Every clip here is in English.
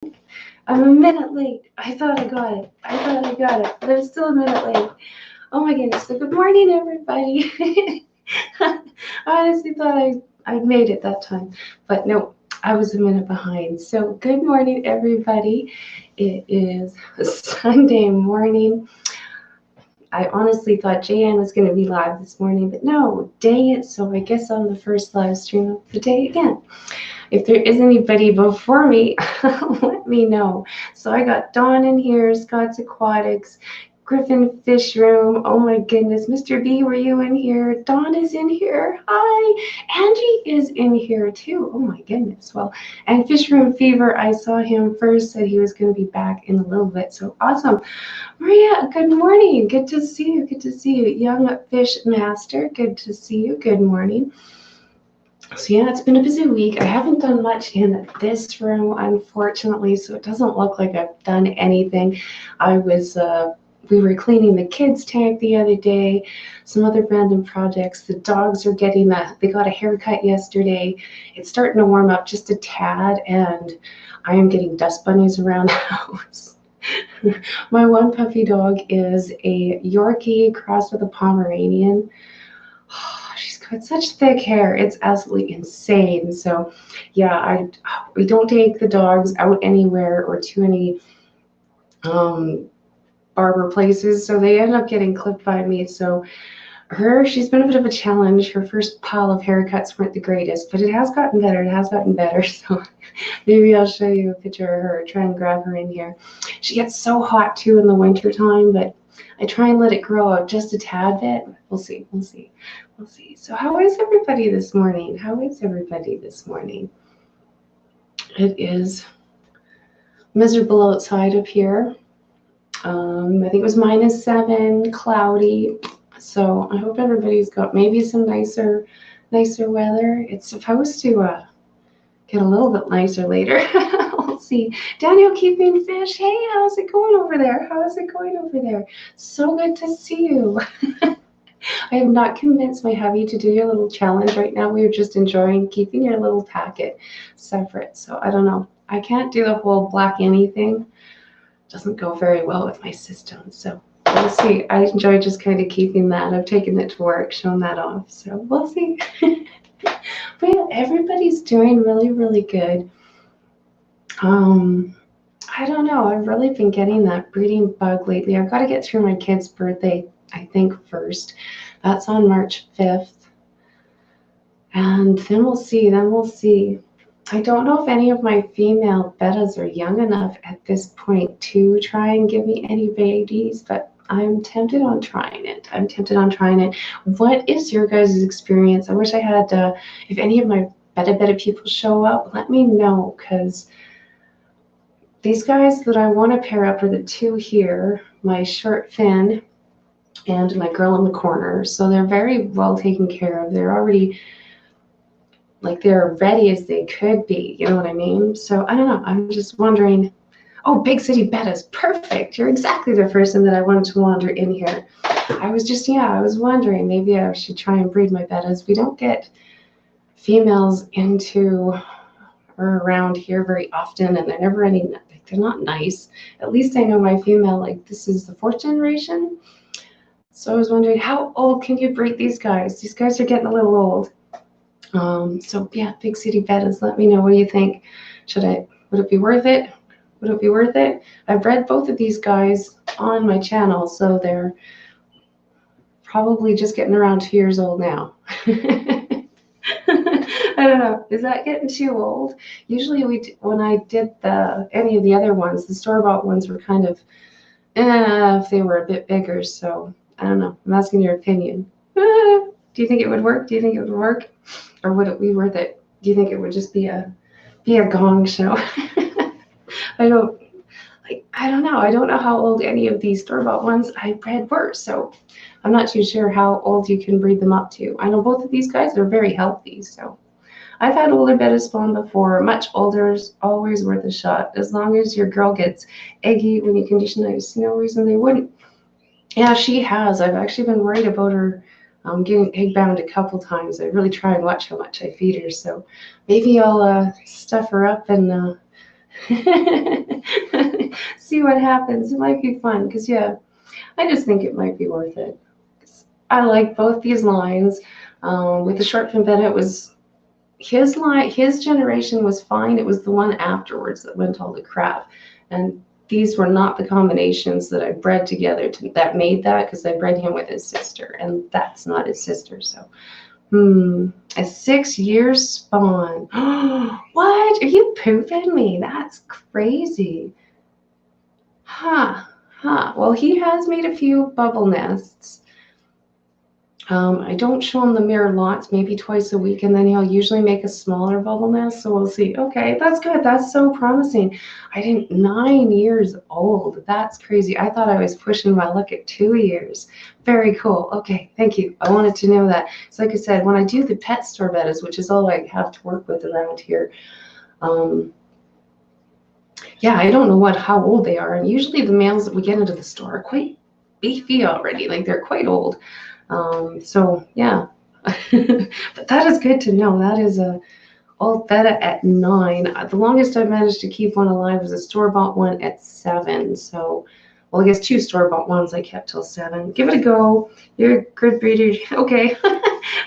I'm a minute late. I thought I got it. But I'm still a minute late. Oh my goodness. So good morning, everybody. I honestly thought I made it that time. But no, I was a minute behind. So good morning, everybody. It is Sunday morning. I honestly thought JN was going to be live this morning, but no, dang it. So I guess I'm the first live stream of the day again. If there is anybody before me, let me know. So I got Dawn in here, Scott's Aquatics, Griffin Fish Room. Oh my goodness, Mr. B, were you in here? Dawn is in here. Hi. Angie is in here too. Oh my goodness. Well, and Fish Room Fever, I saw him first, said he was going to be back in a little bit. So awesome. Maria, good morning. Good to see you. Good to see you. Young Fish Master, good to see you. Good morning. So yeah, it's been a busy week. I haven't done much in this room, unfortunately, so it doesn't look like I've done anything. We were cleaning the kids' tank the other day, some other random projects. The dogs are they got a haircut yesterday. It's starting to warm up just a tad, and I am getting dust bunnies around the house. My one puppy dog is a Yorkie crossed with a Pomeranian. She's got such thick hair. It's absolutely insane. So, yeah, we don't take the dogs out anywhere or to any um, barber places. So they end up getting clipped by me. So she's been a bit of a challenge. Her first pile of haircuts weren't the greatest, but it has gotten better. It has gotten better. So maybe I'll show you a picture of her, try and grab her in here. She gets so hot too in the winter time, but I try and let it grow out just a tad bit. We'll see. So how is everybody this morning? It is miserable outside up here. I think it was -7, cloudy. So I hope everybody's got maybe some nicer weather. It's supposed to get a little bit nicer later. We'll see. Daniel keeping fish. Hey, how's it going over there? So good to see you. I have not convinced my hubby to do your little challenge right now. We are just enjoying keeping your little packet separate. So I don't know. I can't do the whole black anything. Doesn't go very well with my system. So we'll see. I enjoy just kind of keeping that. I've taken it to work, shown that off. So we'll see. But yeah, everybody's doing really, really good. I don't know. I've really been getting that breeding bug lately. I've got to get through my kid's birthday, I think, first. That's on March 5th. And then we'll see. I don't know if any of my female bettas are young enough at this point to try and give me any babies, but I'm tempted on trying it. What is your guys' experience? I wish I had, if any of my betta people show up, let me know, because these guys that I want to pair up are the two here, my short fin and my girl in the corner. So they're very well taken care of. They're already, like, they're ready as they could be. You know what I mean? So I don't know. I'm just wondering. Oh, Big City Bettas. Perfect. You're exactly the person that I wanted to wander in here. I was wondering maybe I should try and breed my bettas. We don't get females into or around here very often, and they're never they're not nice. At least I know my female, like, this is the 4th generation. So I was wondering, how old can you breed these guys? These guys are getting a little old. So yeah, Big City Bettas, let me know. What do you think? Would it be worth it? I've bred both of these guys on my channel, so they're probably just getting around 2 years old now. I don't know. Is that getting too old? Usually when I did any of the other ones, the store-bought ones were kind of, if they were a bit bigger. So I don't know. I'm asking your opinion. Do you think it would work? Or would it be worth it? Do you think it would just be a gong show? I don't know. I don't know how old any of these store-bought ones I bred were, so I'm not too sure how old you can breed them up to. I know both of these guys are very healthy, so I've had older bettas spawn before. Much older is always worth a shot. As long as your girl gets eggy when you condition it, I see no reason they wouldn't. Yeah, she has. I've actually been worried about her getting egg bound a couple times. I really try and watch how much I feed her, so maybe I'll stuff her up and See what happens. It might be fun because, yeah, I just think it might be worth it. I like both these lines. With the short fin betta, it was his line, his generation was fine. It was the one afterwards that went all the crap. And these were not the combinations that I bred together that made that, because I bred him with his sister, and that's not his sister. So, a 6-year spawn. What? Are you pooping me? That's crazy. Huh. Well, he has made a few bubble nests. I don't show him the mirror lots, maybe twice a week, and then he'll usually make a smaller bubble nest, so we'll see. Okay, that's good. That's so promising. 9 years old. That's crazy. I thought I was pushing my luck at 2 years. Very cool. Okay, thank you. I wanted to know that. So like I said, when I do the pet store bettas, which is all I have to work with around here, yeah, I don't know how old they are, and usually the males that we get into the store are quite beefy already. Like, they're quite old. So yeah, but that is good to know. That is a old betta at 9. The longest I've managed to keep one alive was a store-bought one at 7. So, well, I guess 2 store-bought ones I kept till 7. Give it a go. You're a good breeder. Okay,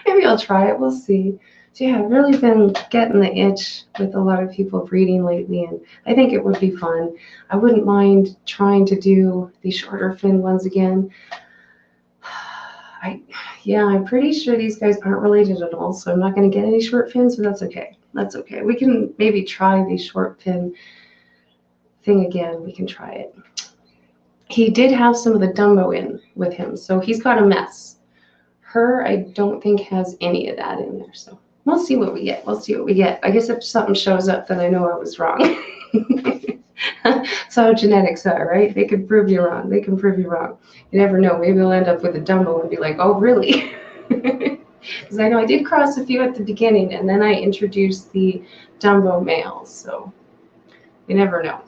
maybe I'll try it. We'll see. So yeah, I've really been getting the itch with a lot of people breeding lately, and I think it would be fun. I wouldn't mind trying to do the shorter fin ones again. I'm pretty sure these guys aren't related at all, so I'm not going to get any short fins, but that's okay. That's okay. We can maybe try the short fin thing again. We can try it. He did have some of the Dumbo in with him, so he's got a mess. Her, I don't think, has any of that in there, so we'll see what we get. We'll see what we get. I guess if something shows up, then I know I was wrong. That's how genetics are, right? They can prove you wrong. They can prove you wrong. You never know. Maybe we'll end up with a Dumbo and be like, oh, really? Because I know I did cross a few at the beginning, and then I introduced the Dumbo males. So you never know.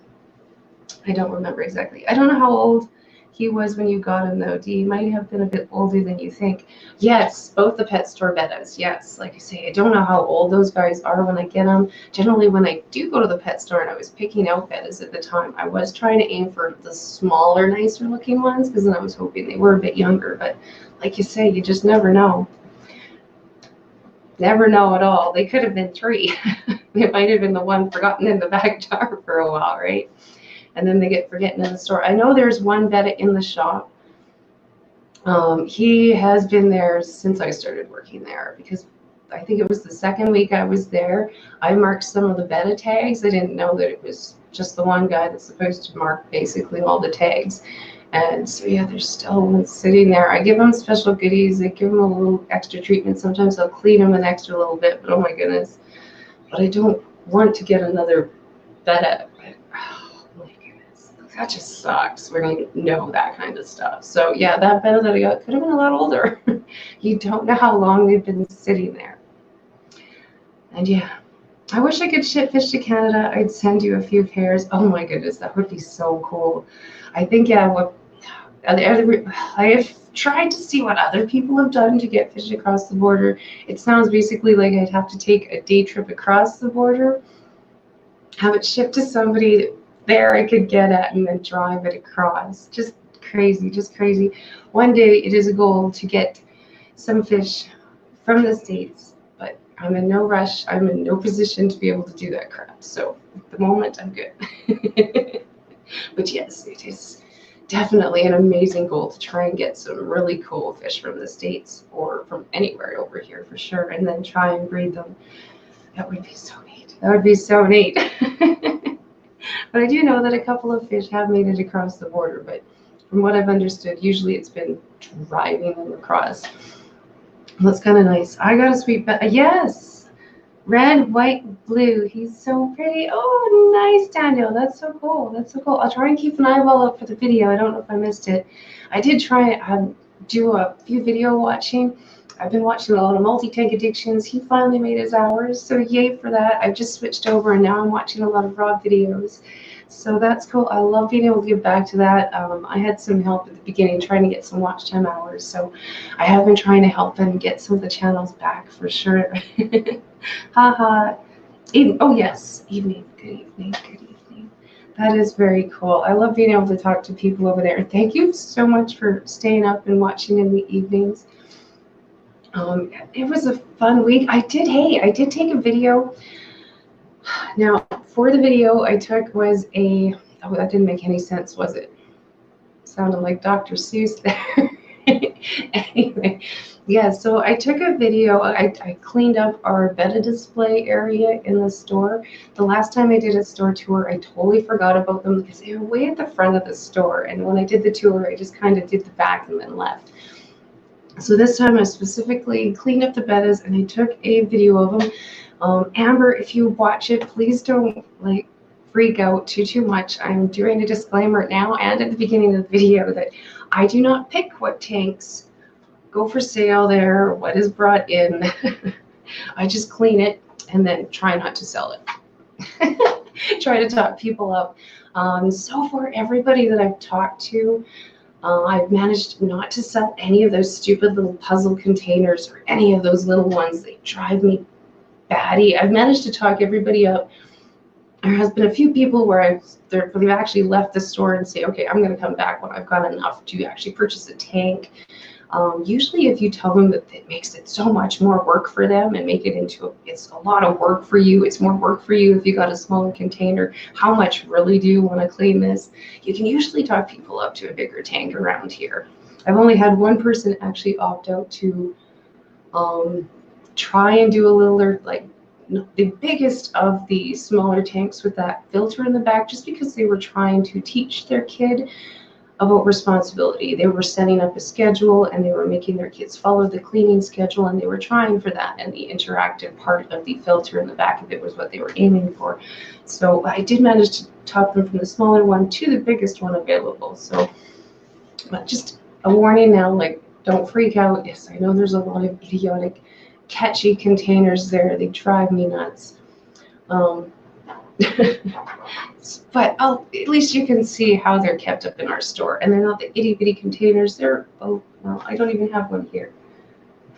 I don't remember exactly. I don't know how old he was when you got him, though. He might have been a bit older than you think. Yes, both the pet store bettas. Yes, like I say, I don't know how old those guys are when I get them. Generally, when I do go to the pet store and I was picking out bettas at the time, I was trying to aim for the smaller, nicer looking ones, because then I was hoping they were a bit younger. But like you say, you just never know. Never know at all. They could have been 3. They might have been the one forgotten in the back jar for a while, right? And then they get forgotten in the store. I know there's one betta in the shop. He has been there since I started working there, because I think it was the second week I was there. I marked some of the betta tags. I didn't know that it was just the one guy that's supposed to mark basically all the tags. And so, yeah, there's still one sitting there. I give them special goodies. I give them a little extra treatment. Sometimes I'll clean them an extra little bit, but oh my goodness. But I don't want to get another betta. That just sucks when you know that kind of stuff. So yeah, that betta that I got could have been a lot older. You don't know how long they've been sitting there. And yeah, I wish I could ship fish to Canada. I'd send you a few pairs. Oh my goodness, that would be so cool. I think, yeah, I have tried to see what other people have done to get fish across the border. It sounds basically like I'd have to take a day trip across the border, have it shipped to somebody there I could get at, and then drive it across. Just crazy, just crazy. One day it is a goal to get some fish from the States, but I'm in no rush. I'm in no position to be able to do that crap. So at the moment, I'm good. But yes, it is definitely an amazing goal to try and get some really cool fish from the States or from anywhere over here for sure, and then try and breed them. That would be so neat. That would be so neat. But I do know that a couple of fish have made it across the border, but from what I've understood, usually it's been driving them across. That's kind of nice. I got a sweet betta. Yes! Red, white, blue. He's so pretty. Oh, nice, Daniel. That's so cool. That's so cool. I'll try and keep an eyeball up for the video. I don't know if I missed it. I did try do a few video watching. I've been watching a lot of multi-tank addictions. He finally made his hours, so yay for that. I've just switched over, and now I'm watching a lot of raw videos. So that's cool. I love being able to get back to that. I had some help at the beginning trying to get some watch time hours, so I have been trying to help them get some of the channels back for sure. Haha. Oh yes, evening. Good evening. Good evening. That is very cool. I love being able to talk to people over there. Thank you so much for staying up and watching in the evenings. It was a fun week. I did take a video. Now, for the video I took was oh, that didn't make any sense, was it? Sounded like Dr. Seuss there. Anyway, yeah, so I took a video. I cleaned up our Bettas display area in the store. The last time I did a store tour, I totally forgot about them because they were way at the front of the store. And when I did the tour, I just kind of did the back and then left. So this time I specifically cleaned up the Bettas and I took a video of them. Amber, if you watch it, please don't like freak out too much. I'm doing a disclaimer now and at the beginning of the video that I do not pick what tanks go for sale there, what is brought in. I just clean it and then try not to sell it. Try to talk people up. So far, everybody that I've talked to, I've managed not to sell any of those stupid little puzzle containers or any of those little ones. They drive me batty. I've managed to talk everybody up. There has been a few people where they've actually left the store and say, okay, I'm going to come back when I've got enough to actually purchase a tank. Usually if you tell them that it makes it so much more work for them and make it into it's a lot of work for you, it's more work for you if you got a smaller container, how much really do you want to clean this? You can usually talk people up to a bigger tank around here. I've only had one person actually opt out to try and do a little, like the biggest of the smaller tanks with that filter in the back, just because they were trying to teach their kid about responsibility. They were setting up a schedule and they were making their kids follow the cleaning schedule, and they were trying for that, and the interactive part of the filter in the back of it was what they were aiming for. So I did manage to talk them from the smaller one to the biggest one available. So just a warning now, like, don't freak out. Yes, I know there's a lot of idiotic catchy containers there. They drive me nuts. But at least you can see how they're kept up in our store. And they're not the itty bitty containers. They're, oh, well, I don't even have one here.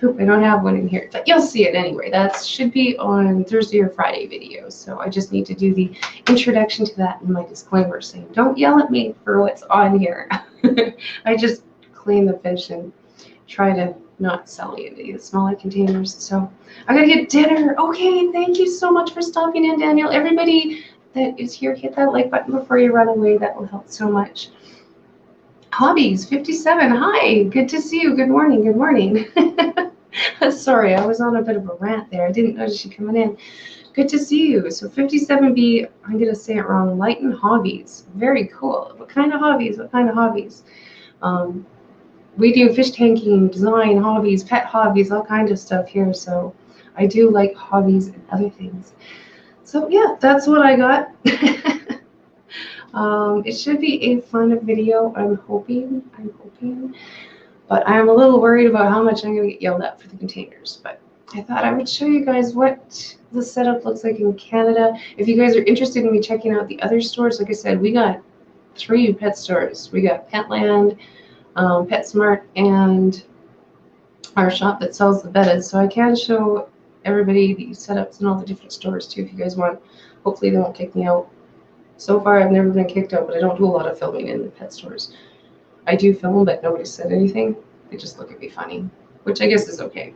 Poop, I don't have one in here. But you'll see it anyway. That should be on Thursday or Friday videos. So I just need to do the introduction to that and my disclaimer saying, don't yell at me for what's on here. I just clean the fish and try to not sell you the smaller containers. So I gotta get dinner. Okay, thank you so much for stopping in, Daniel. Everybody that is here, hit that like button before you run away. That will help so much. Hobbies 57. Hi, good to see you. Good morning. Good morning. Sorry, I was on a bit of a rant there. I didn't notice you coming in. Good to see you. So 57B, I'm gonna say it wrong. Lighten hobbies. Very cool. What kind of hobbies? What kind of hobbies? We do fish tanking, design hobbies, pet hobbies, all kinds of stuff here. So I do like hobbies and other things. So yeah, that's what I got. It should be a fun video, I'm hoping. But I'm a little worried about how much I'm going to get yelled at for the containers. But I thought I would show you guys what the setup looks like in Canada. If you guys are interested in me checking out the other stores, like I said, we got 3 pet stores. We got Petland, PetSmart, and our shop that sells the Bettas. So I can show everybody the setups in all the different stores too if you guys want. Hopefully they won't kick me out. So far I've never been kicked out, but I don't do a lot of filming in the pet stores. I do film, but nobody said anything. They just look at me funny, which I guess is okay.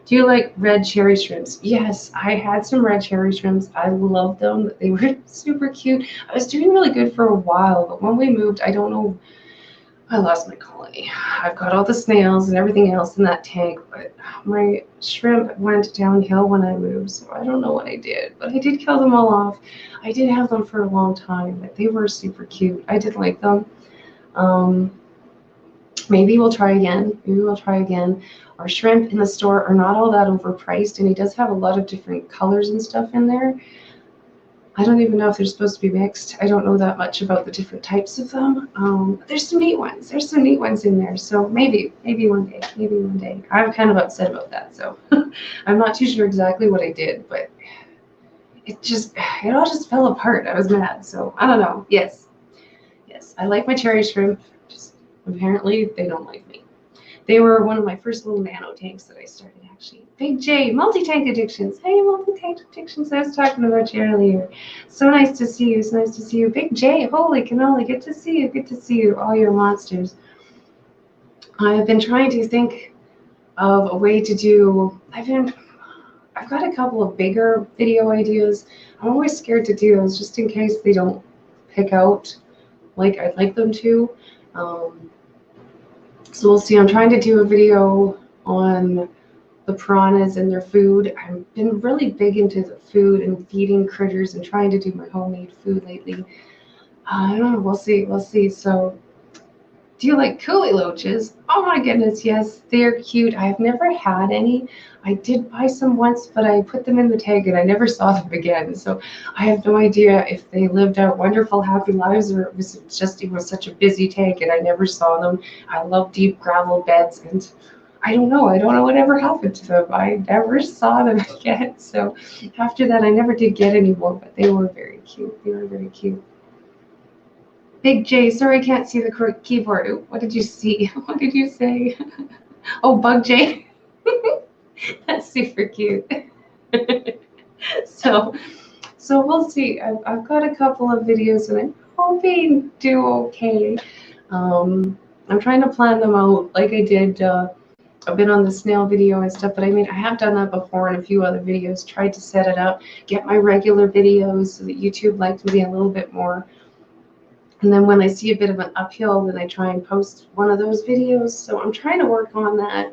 Do you like red cherry shrimps? Yes, I had some red cherry shrimps. I love them. They were super cute. I was doing really good for a while, but when we moved, I don't know, I lost my colony. I've got all the snails and everything else in that tank, but my shrimp went downhill when I moved, so I don't know what I did. But I did kill them all off. I did have them for a long time, but they were super cute. I did like them. Maybe we'll try again. Our shrimp in the store are not all that overpriced, and he does have a lot of different colors and stuff in there. I don't even know if they're supposed to be mixed. I don't know that much about the different types of them. There's some neat ones. There's some neat ones in there. So maybe one day. I'm kind of upset about that. So I'm not too sure exactly what I did, but it all just fell apart. I was mad. So I don't know. Yes, I like my cherry shrimp. Just apparently they don't like me. They were one of my first little nano tanks that I started, actually. Big J, multi-tank addictions. Hey, multi-tank addictions, I was talking about you earlier. So nice to see you, so nice to see you. Big J, holy cannoli, good to see you, all your monsters. I've been trying to think of a way to do, I've got a couple of bigger video ideas. I'm always scared to do those just in case they don't pick out like I'd like them to. So we'll see. I'm trying to do a video on the piranhas and their food. I've been really big into the food and feeding critters and trying to do my homemade food lately. I don't know. We'll see. So, do you like coolie loaches? Oh my goodness, yes, they're cute. I've never had any. I did buy some once, but I put them in the tank and I never saw them again. So I have no idea if they lived out wonderful, happy lives or it was such a busy tank and I never saw them. I love deep gravel beds and I don't know whatever happened to them. I never saw them again. So after that, I never did get any more, but they were very cute. They were very cute. Big J, sorry I can't see the keyboard. Ooh, what did you see? What did you say? Oh, Bug J. That's super cute. so we'll see. I've got a couple of videos and I'm hoping do okay. I'm trying to plan them out like I did a bit on the snail video and stuff, but I mean, I have done that before in a few other videos, tried to set it up, get my regular videos so that YouTube liked me a little bit more. And then when I see a bit of an uphill, then I try and post one of those videos. So I'm trying to work on that.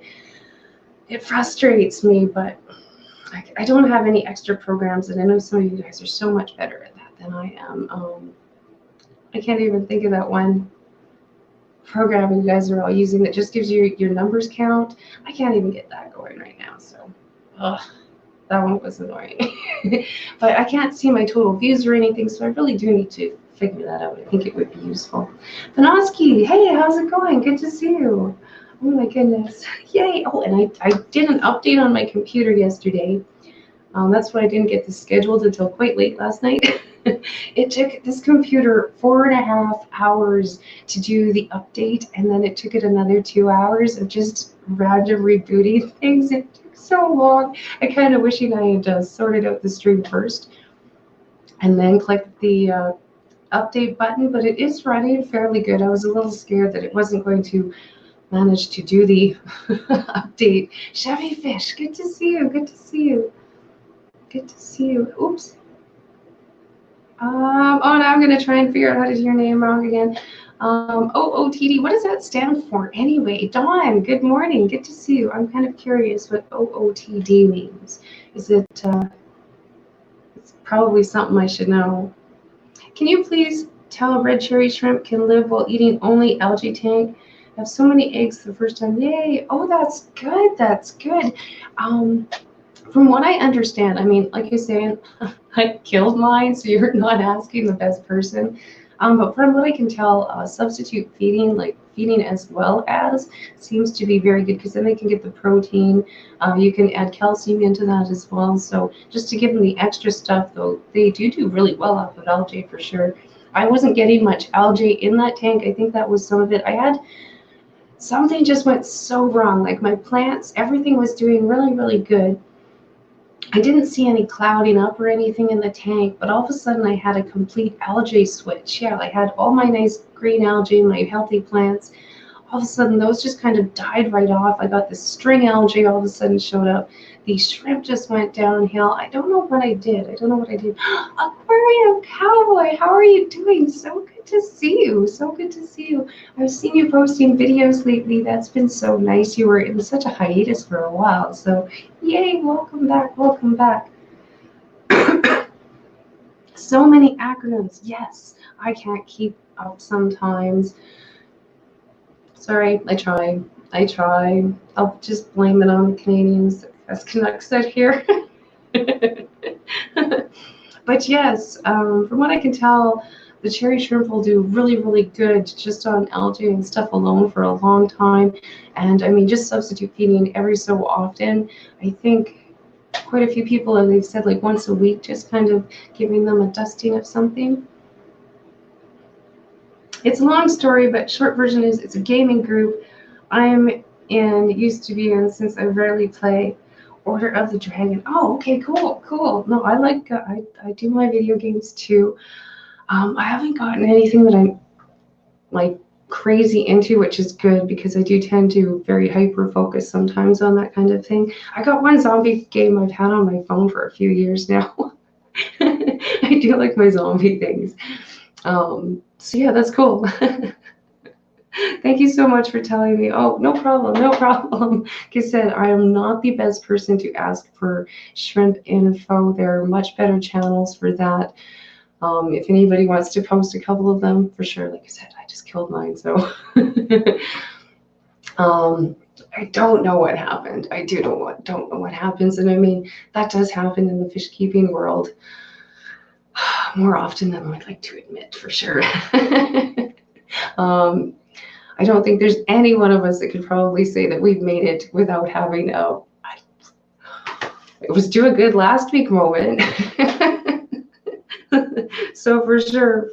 It frustrates me, but I don't have any extra programs, and I know some of you guys are so much better at that than I am. I can't even think of that one program you guys are all using that just gives you your numbers count. I can't even get that going right now, so that one was annoying. But I can't see my total views or anything, so I really do need to figure that out. I think it would be useful. Panoski, hey, how's it going? Good to see you. Oh my goodness, yay. Oh, and I did an update on my computer yesterday. That's why I didn't get this scheduled until quite late last night. It took this computer 4.5 hours to do the update, and then it took it another 2 hours of just random rebooting things. It took so long. I kind of wishing I had sorted out the stream first and then clicked the update button, but it is running fairly good. I was a little scared that it wasn't going to manage to do the update. Chevy Fish, good to see you. Good to see you. Good to see you. Oops. Oh, now I'm going to try and figure out how to do your name wrong again. OOTD, what does that stand for anyway? Dawn, good morning. Good to see you. I'm kind of curious what OOTD means. Is it, it's probably something I should know. Can you please tell red cherry shrimp can live while eating only algae tank? I have so many eggs the first time. Yay. Oh, that's good. That's good. From what I understand, I mean, like you're saying, I killed mine, so you're not asking the best person. But from what I can tell, substitute feeding, like feeding as well as, seems to be very good because then they can get the protein. You can add calcium into that as well. So just to give them the extra stuff, though, they do really well off of algae for sure. I wasn't getting much algae in that tank. I think that was some of it. I had something just went so wrong. Like my plants, everything was doing really good. I didn't see any clouding up or anything in the tank, but all of a sudden I had a complete algae switch. Yeah, I had all my nice green algae, my healthy plants. All of a sudden those just kind of died right off. I got this string algae all of a sudden showed up. The shrimp just went downhill. I don't know what I did. Aquarium Cowboy, how are you doing? So good to see you. So good to see you. I've seen you posting videos lately. That's been so nice. You were in such a hiatus for a while. So yay, welcome back, welcome back. So many acronyms. Yes, I can't keep up sometimes. Sorry, I try. I'll just blame it on the Canadians, as Canucks said here. But yes, from what I can tell, the cherry shrimp will do really good just on algae and stuff alone for a long time. And I mean, just substitute feeding every so often. I think quite a few people, they've said like once a week, just kind of giving them a dusting of something. It's a long story, but short version is it's a gaming group. I'm and used to be in since I rarely play. Order of the Dragon. Oh, okay, cool, cool. No, I like, I do my video games too. I haven't gotten anything that I'm like crazy into, which is good because I do tend to very hyper focus sometimes on that kind of thing. I got one zombie game I've had on my phone for a few years now. I do like my zombie things. So yeah, that's cool. Thank you so much for telling me. Oh, no problem, no problem. Like I said, I am not the best person to ask for shrimp info. There are much better channels for that. If anybody wants to post a couple of them, for sure. Like I said, I just killed mine, so. I don't know what happened. I don't know what happens, and I mean that does happen in the fish keeping world more often than I'd like to admit, for sure. I don't think there's any one of us that could probably say that we've made it without having a it was do a good last week moment. So for sure.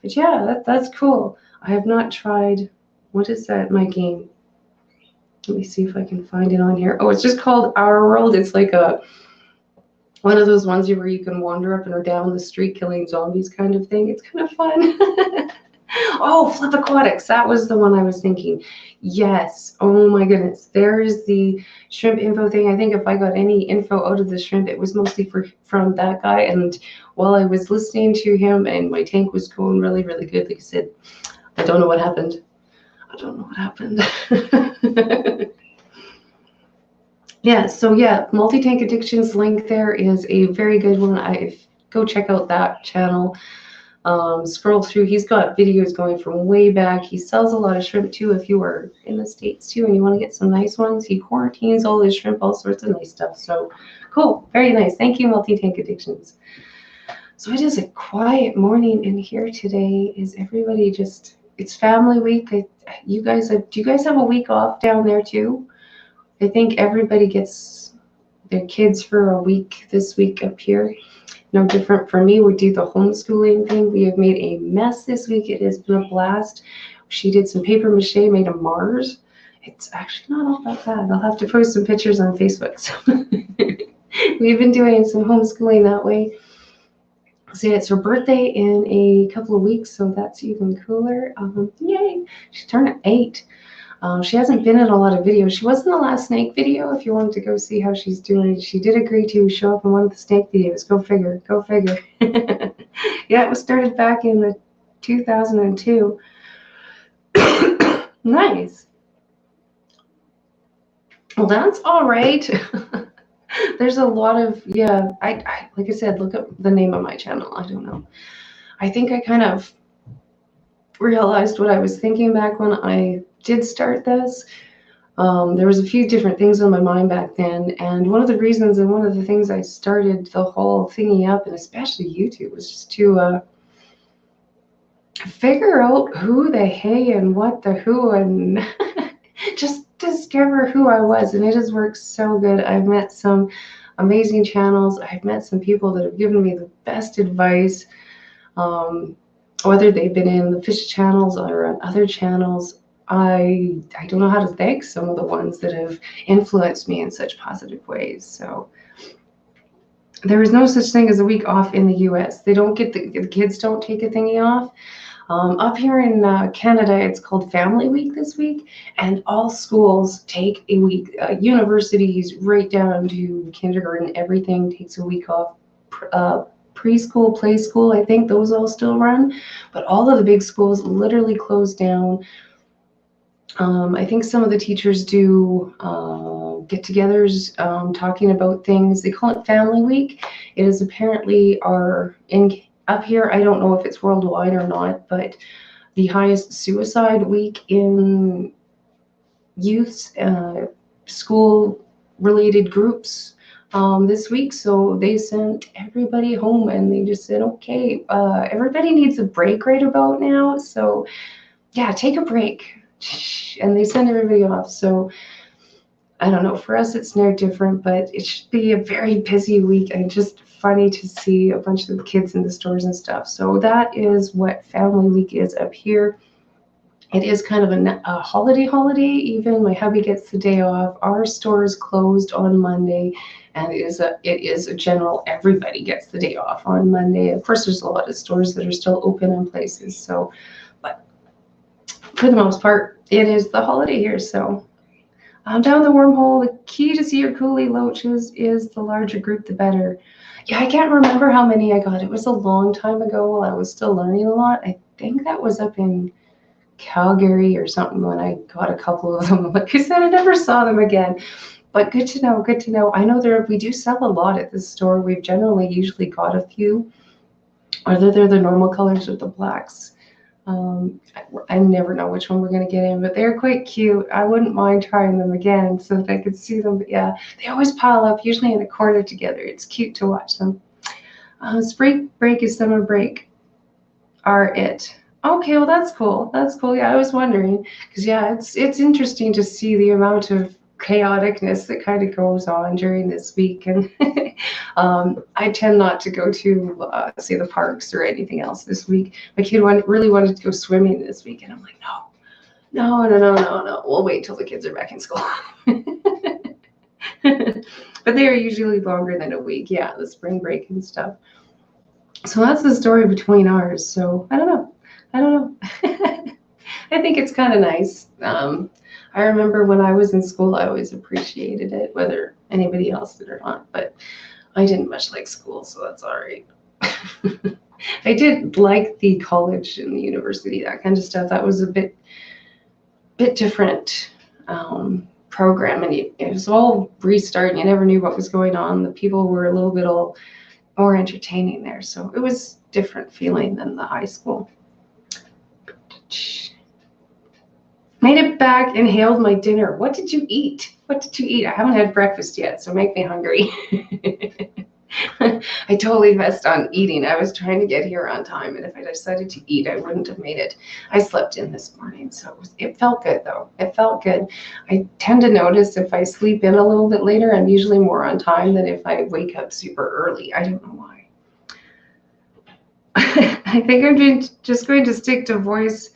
But yeah, that's cool. I have not tried, what is that, my game? Let me see if I can find it on here. Oh, it's just called Our World. It's like one of those ones where you can wander up and down the street killing zombies kind of thing. It's kind of fun. Oh, Flip Aquatics. That was the one I was thinking. Yes. Oh my goodness. There is the shrimp info thing. I think if I got any info out of the shrimp, it was mostly from that guy. And while I was listening to him and my tank was going really, really good, like I said, I don't know what happened. Yeah, so yeah, Multi-Tank Addictions link there is a very good one. Go check out that channel. Scroll through. He's got videos going from way back. He sells a lot of shrimp too if you are in the States too and you want to get some nice ones. He quarantines all his shrimp, all sorts of nice stuff. So cool, very nice. Thank you, Multi-Tank Addictions. So it is a quiet morning in here today. Is everybody just, it's family week. Do you guys have a week off down there too? I think everybody gets their kids for a week this week up here. No different for me. We do the homeschooling thing. We have made a mess this week. It has been a blast. She did some paper mache, made a Mars. It's actually not all that bad. I'll have to post some pictures on Facebook. So we've been doing some homeschooling that way. So yeah, it's her birthday in a couple of weeks, so that's even cooler. Yay! She turned 8. She hasn't been in a lot of videos. She was in the last snake video. If you wanted to go see how she's doing, she did agree to show up in one of the snake videos. Go figure. Go figure. Yeah, it was started back in the 2002. Nice. Well, that's all right. There's a lot of, yeah, I like I said, look up the name of my channel. I don't know. I think I kind of realized what I was thinking back when I did start this. There was a few different things on my mind back then, and one of the reasons and one of the things I started the whole thingy up, and especially YouTube, was just to figure out who the hey and what the who, and just discover who I was, and it has worked so good. I've met some amazing channels. I've met some people that have given me the best advice, whether they've been in the fish channels or on other channels. I don't know how to thank some of the ones that have influenced me in such positive ways. So there is no such thing as a week off in the US. They don't get the kids don't take a thingy off. Up here in Canada, it's called Family Week this week, and all schools take a week. Universities right down to kindergarten, everything takes a week off. Preschool, play school, I think those all still run, but all of the big schools literally close down. I think some of the teachers do get-togethers talking about things. They call it Family Week. It is apparently up here, I don't know if it's worldwide or not, but the highest suicide week in youth school-related groups this week. So they sent everybody home, and they just said, okay, everybody needs a break right about now. So yeah, take a break. And they send everybody off. So I don't know, for us it's no different, but it should be a very busy week, and just funny to see a bunch of the kids in the stores and stuff. So that is what Family Week is up here. it is kind of a holiday. Even my hubby gets the day off. Our store is closed on Monday, and it is a general, everybody gets the day off on Monday. Of course, there's a lot of stores that are still open in places. So, but for the most part, it is the holiday here. So down the wormhole, the key to see your coolie loaches is the larger group, the better. Yeah, I can't remember how many I got. It was a long time ago while I was still learning a lot. I think that was up in Calgary or something when I got a couple of them. Like I said, I never saw them again. But good to know, good to know. I know we do sell a lot at this store. We've usually got a few, whether they're the normal colors or the blacks. I never know which one we're going to get in, but they're quite cute. I wouldn't mind trying them again so that I could see them. But yeah, they always pile up, usually in a corner together. It's cute to watch them. Spring break is summer break are it. Okay, well that's cool. That's cool. Yeah, I was wondering because yeah, it's interesting to see the amount of chaoticness that kind of goes on during this week, and I tend not to go to say the parks or anything else this week. My kid really wanted to go swimming this week, and I'm like, no. We'll wait till the kids are back in school. But they are usually longer than a week. Yeah, the spring break and stuff. So that's the story between ours. So I don't know. I think it's kind of nice. I remember when I was in school, I always appreciated it, whether anybody else did or not. But I didn't much like school, so that's all right. I did like the college and the university, that kind of stuff. That was a bit different program, and it was all restart, and you never knew what was going on. The people were a little bit more entertaining there, so it was different feeling than the high school. Made it back, inhaled my dinner. What did you eat? I haven't had breakfast yet, so make me hungry. I totally messed on eating. I was trying to get here on time, and if I decided to eat, I wouldn't have made it. I slept in this morning, so it felt good, though. It felt good. I tend to notice if I sleep in a little bit later, I'm usually more on time than if I wake up super early. I don't know why. I think I'm just going to stick to voice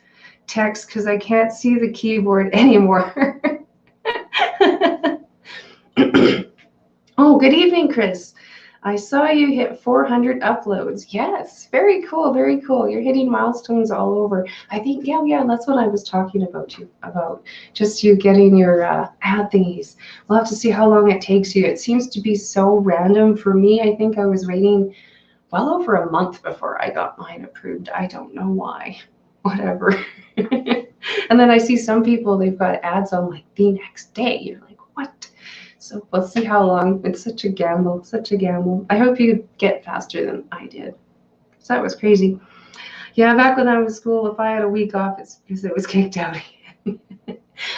text because I can't see the keyboard anymore. Oh, good evening, Chris. I saw you hit 400 uploads. Yes, very cool, very cool. You're hitting milestones all over. I think, yeah, that's what I was talking about just you getting your ad thingies. We'll have to see how long it takes you. It seems to be so random for me. I think I was waiting well over a month before I got mine approved. I don't know why. Whatever. And then I see some people, they've got ads on like the next day. You're like, what? So we'll see how long. It's such a gamble, I hope you get faster than I did. So that was crazy. Yeah, back when I was in school, if I had a week off, it's because it was kicked out.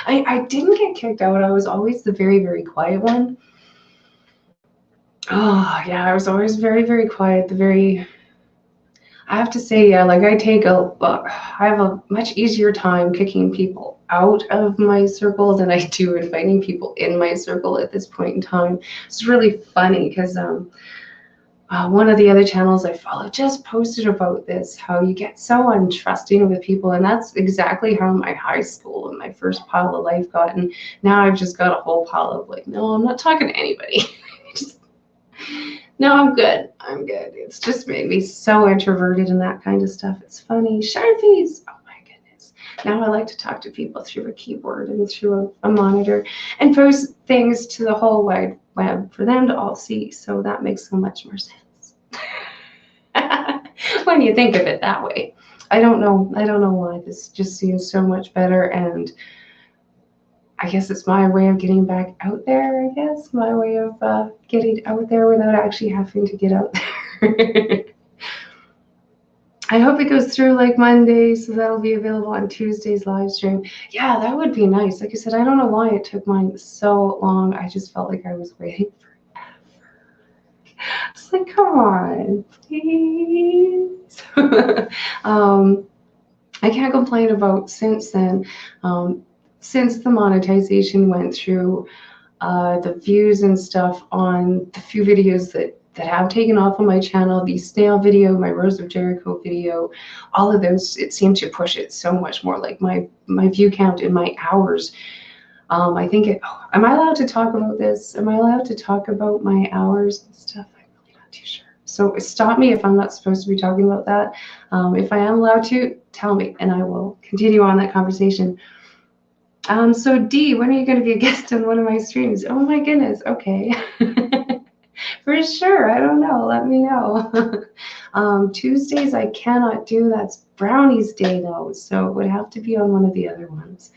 I didn't get kicked out. I was always the very, very quiet one. Oh, yeah, I was always very, very quiet. I have to say, yeah, like I have a much easier time kicking people out of my circle than I do inviting people in my circle at this point in time. It's really funny because one of the other channels I follow just posted about this, how you get so untrusting with people, and that's exactly how my high school and my first pile of life got, and now I've just got a whole pile of like, no, I'm not talking to anybody. No, I'm good. It's just made me so introverted and that kind of stuff. It's funny. Sharpies. Oh my goodness. Now I like to talk to people through a keyboard and through a monitor and post things to the whole wide web for them to all see. So that makes so much more sense. When you think of it that way. I don't know why. This just seems so much better, and I guess it's my way of getting back out there, I guess. My way of getting out there without actually having to get out there. I hope it goes through like Monday, so that'll be available on Tuesday's live stream. Yeah, that would be nice. Like I said, I don't know why it took mine so long. I just felt like I was waiting forever. It's like, come on, please. I can't complain about since then. Since the monetization went through, the views and stuff on the few videos that that have taken off on my channel, the snail video, my Rose of Jericho video, all of those, it seemed to push it so much more, like my view count and my hours. I think am I allowed to talk about this? Am I allowed to talk about my hours and stuff? I'm really not too sure. So stop me if I'm not supposed to be talking about that. If I am allowed to, tell me, and I will continue on that conversation. So Dee, when are you going to be a guest on one of my streams? Oh my goodness. Okay. For sure. I don't know. Let me know. Tuesdays I cannot do. That's Brownies Day though, so it would have to be on one of the other ones.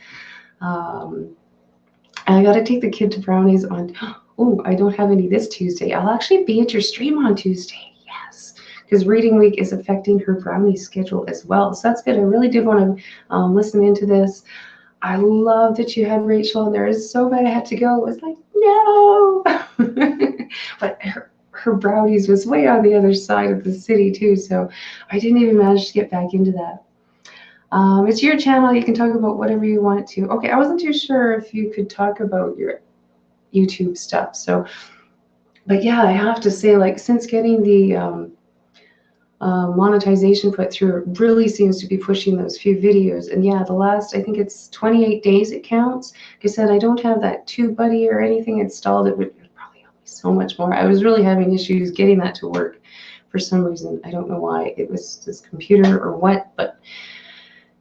And I got to take the kid to Brownies on. Oh, I don't have any this Tuesday. I'll actually be at your stream on Tuesday. Yes, because reading week is affecting her Brownies schedule as well. So that's good. I really did want to listen into this. I love that you had Rachel in there. It's so bad I had to go. It was like, no. But her Brownies was way on the other side of the city too. So I didn't even manage to get back into that. It's your channel. You can talk about whatever you want to. Okay, I wasn't too sure if you could talk about your YouTube stuff. So, but yeah, I have to say, like, since getting the monetization put through, it really seems to be pushing those few videos. And yeah, the last, I think it's 28 days it counts. Like I said, I don't have that TubeBuddy or anything installed. It would probably help me so much more. I was really having issues getting that to work for some reason. I don't know why. It was this computer or what, but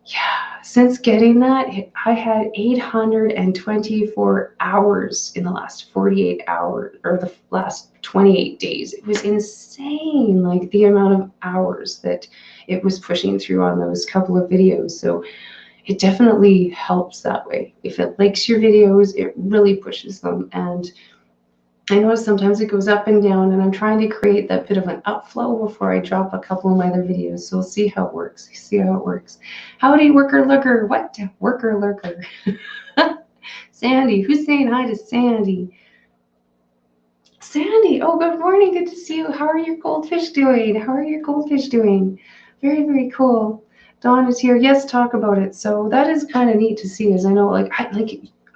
yeah, since getting that, I had 824 hours in the last 48 hours, or the last 28 days. It was insane, like the amount of hours that it was pushing through on those couple of videos. So it definitely helps that way. If it likes your videos, it really pushes them. And I know sometimes it goes up and down, and I'm trying to create that bit of an upflow before I drop a couple of my other videos. So we'll see how it works. See how it works. Howdy, worker lurker. What? Worker lurker. Sandy. Who's saying hi to Sandy? Sandy. Oh, good morning. Good to see you. How are your goldfish doing? How are your goldfish doing? Very, very cool. Dawn is here. Yes, talk about it. So that is kind of neat to see, as I know,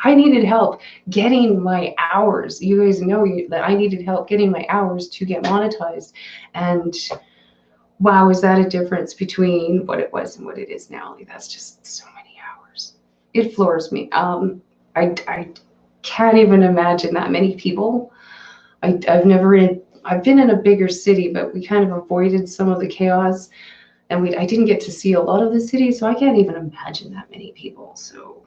I needed help getting my hours. You guys know that I needed help getting my hours to get monetized. And wow, is that a difference between what it was and what it is now? Like, that's just so many hours. It floors me. I can't even imagine that many people. I've been in a bigger city, but we kind of avoided some of the chaos. And I didn't get to see a lot of the city, so I can't even imagine that many people. So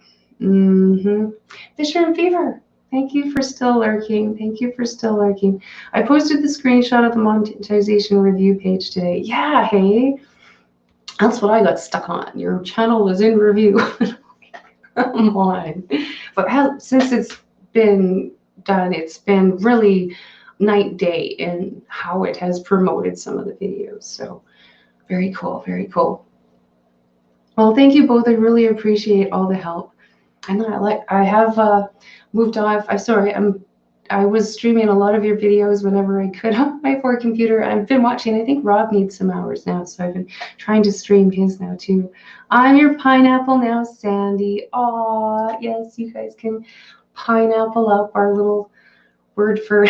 Fisher and Fever, thank you for still lurking. Thank you for still lurking. I posted the screenshot of the monetization review page today. Yeah, hey, that's what I got stuck on. Your channel was in review. Come on. But since it's been done, it's been really night day in how it has promoted some of the videos. So very cool, very cool. Well, thank you both. I really appreciate all the help. And I have moved off. I was streaming a lot of your videos whenever I could on my poor computer. I've been watching. I think Rob needs some hours now, so I've been trying to stream his now too. I'm your pineapple now, Sandy. Aw, yes, you guys can pineapple up our little word for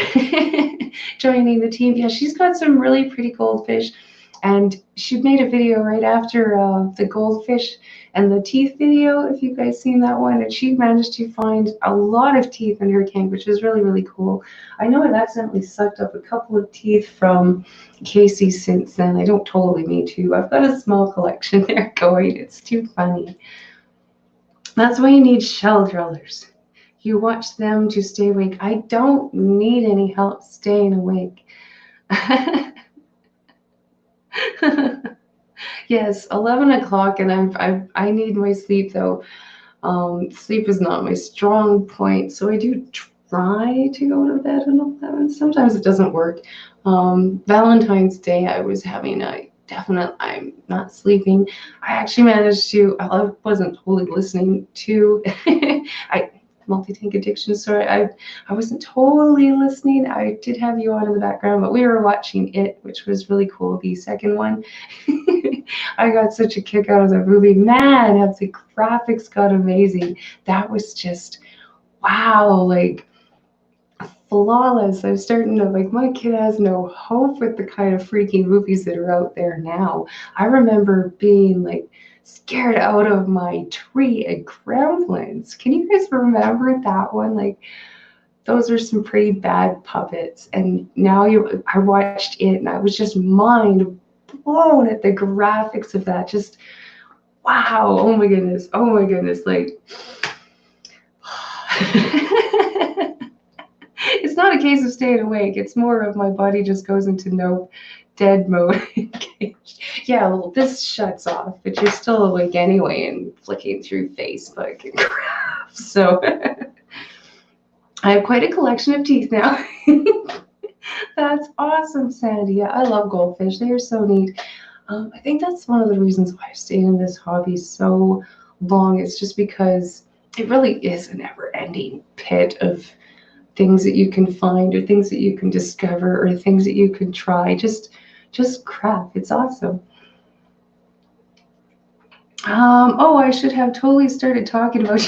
joining the team. Yeah, she's got some really pretty goldfish. And she made a video right after the goldfish and the teeth video, if you guys seen that one. And she managed to find a lot of teeth in her tank, which is really, really cool. I know I've accidentally sucked up a couple of teeth from Casey since then. I don't totally mean to. I've got a small collection there going. It's too funny. That's why you need shell drillers. You watch them to stay awake. I don't need any help staying awake. Yes, 11 o'clock, and I need my sleep though. Sleep is not my strong point, so I do try to go to bed at 11. Sometimes it doesn't work. Valentine's Day, I was having a definite, I'm not sleeping. I actually managed to, I wasn't totally listening to, multi-tank addiction story. I wasn't totally listening. I did have you on in the background, but we were watching it, which was really cool. The second one. I got such a kick out of the movie. Man, have the graphics got amazing. That was just wow, like flawless. I'm starting to like, my kid has no hope with the kind of freaky movies that are out there now. I remember being like scared out of my tree at Gremlins. Can you guys remember that one? Like, those are some pretty bad puppets. And now I watched it and I was just mind blown at the graphics of that. Just wow, oh my goodness, like it's not a case of staying awake. It's more of my body just goes into no dead mode. Yeah, well, this shuts off, but you're still awake anyway and flicking through Facebook and crap. So I have quite a collection of teeth now. That's awesome, Sandy. I love goldfish. They are so neat. I think that's one of the reasons why I've stayed in this hobby so long. It's just because it really is a never-ending pit of things that you can find or things that you can discover or things that you can try. Just crap. It's awesome. Oh, I should have totally started talking about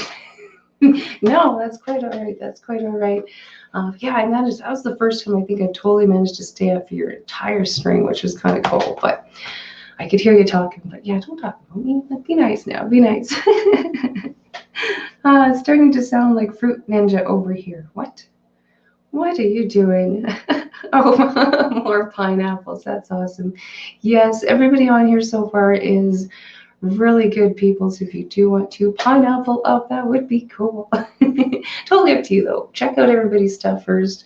no, that's quite all right. That's quite all right. Yeah, I managed. That was the first time I think I totally managed to stay up for your entire string, which was kind of cool. But I could hear you talking. But yeah, don't talk about me. Be nice now. Be nice. It's starting to sound like Fruit Ninja over here. What? What are you doing? Oh, more pineapples. That's awesome. Yes, everybody on here so far is really good people. So if you do want to pineapple up, that would be cool. Totally up to you though. Check out everybody's stuff first.